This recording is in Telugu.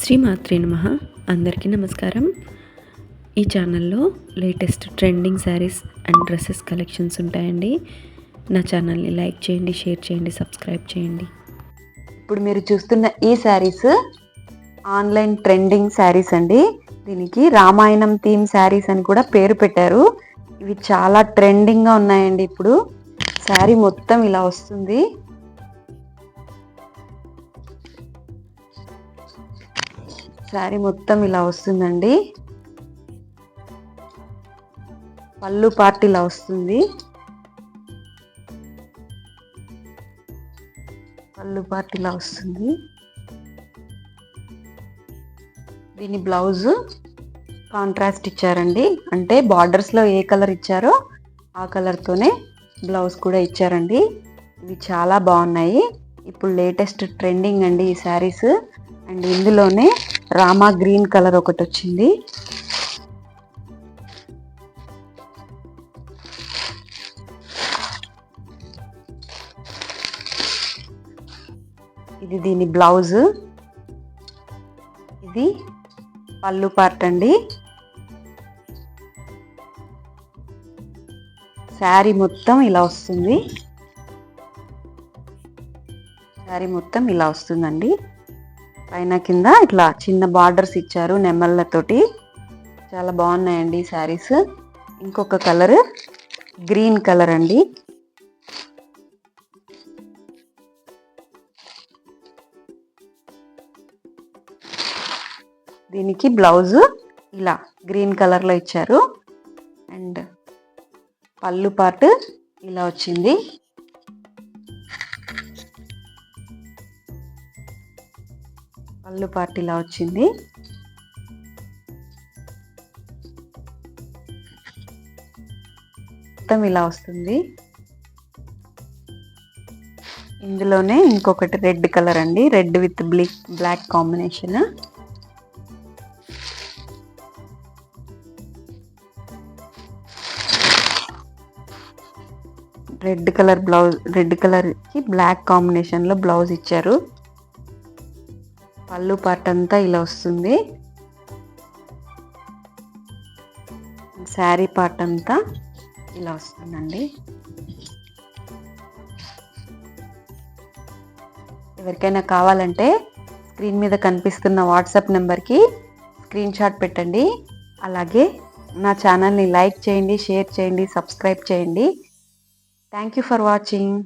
శ్రీమాత్రే నమః. అందరికీ నమస్కారం. ఈ ఛానల్లో latest trending saris and dresses collections ఉంటాయండి. నా ఛానల్ని లైక్ చేయండి, షేర్ చేయండి, సబ్స్క్రైబ్ చేయండి. ఇప్పుడు మీరు చూస్తున్న ఈ శారీస్ ఆన్లైన్ ట్రెండింగ్ శారీస్ అండి. దీనికి రామాయణం థీమ్ శారీస్ అని కూడా పేరు పెట్టారు. ఇవి చాలా ట్రెండింగ్గా ఉన్నాయండి. ఇప్పుడు శారీ మొత్తం ఇలా వస్తుంది. శారీ మొత్తం ఇలా వస్తుందండి. పళ్ళు పార్ట్ ఇలా వస్తుంది. పళ్ళు పార్ట్ ఇలా వస్తుంది. దీని బ్లౌజ్ కాంట్రాస్ట్ ఇచ్చారండి. అంటే బార్డర్స్లో ఏ కలర్ ఇచ్చారో ఆ కలర్తోనే బ్లౌజ్ కూడా ఇచ్చారండి. ఇవి చాలా బాగున్నాయి. ఇప్పుడు లేటెస్ట్ ట్రెండింగ్ అండి ఈ శారీస్. అండ్ ఇందులోనే రామా గ్రీన్ కలర్ ఒకటి వచ్చింది. ఇది దీని బ్లౌజ్. ఇది పళ్ళు పార్ట్ అండి. శారీ మొత్తం ఇలా వస్తుంది. శారీ మొత్తం ఇలా వస్తుందండి. పైన కింద ఇట్లా చిన్న బార్డర్స్ ఇచ్చారు నెమళ్ళతోటి. చాలా బాగున్నాయండి ఈ శారీస్. ఇంకొక కలర్ గ్రీన్ కలర్ అండి. దీనికి బ్లౌజ్ ఇలా గ్రీన్ కలర్లో ఇచ్చారు. అండ్ పళ్ళు పార్ట్ ఇలా వచ్చింది. పళ్ళు పార్ట్ ఇలా వచ్చింది. మొత్తం ఇలా వస్తుంది. ఇందులోనే ఇంకొకటి రెడ్ కలర్ అండి. Red with black combination. Red colour blouse, red కలర్కి బ్లాక్ కాంబినేషన్లో బ్లౌజ్ ఇచ్చారు. పళ్ళు పార్ట్ అంతా ఇలా వస్తుంది. శారీ పార్ట్ అంతా ఇలా వస్తుందండి. ఎవరికైనా కావాలంటే స్క్రీన్ మీద కనిపిస్తున్న వాట్సాప్ నెంబర్కి స్క్రీన్ షాట్ పెట్టండి. అలాగే నా ఛానల్ని లైక్ చేయండి, షేర్ చేయండి, సబ్స్క్రైబ్ చేయండి. Thank you for watching.